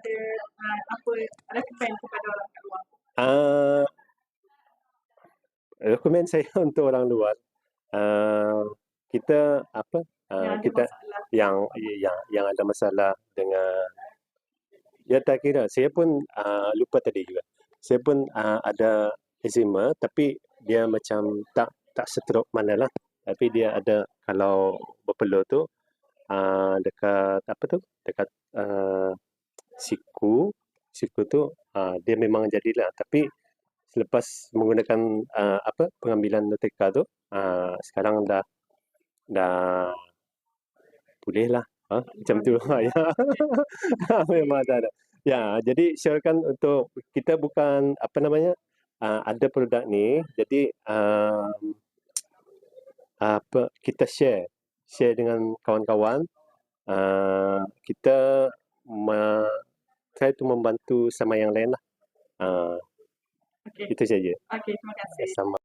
ada apa recommend kepada orang kat luar? Ah, Rekomen saya untuk orang luar, kita apa? Yang ada Kita masalah. yang ada masalah dengan, ya tak kira. Saya pun lupa tadi juga. Saya pun ada eczema, tapi dia macam tak seteruk mana lah. Tapi dia ada, kalau berpeluh tu dekat apa tu? Dekat siku tu dia memang jadilah. Tapi selepas menggunakan pengambilan Nuteca tu, sekarang dah pulih lah. Macam tu. Ya. Memang tak ada. Ya, jadi syaratkan untuk kita bukan apa namanya, ada produk ni, jadi kita share dengan kawan-kawan, kita try to membantu sama yang lain lah. Okey. Itu saja. Okey, terima kasih. Sama.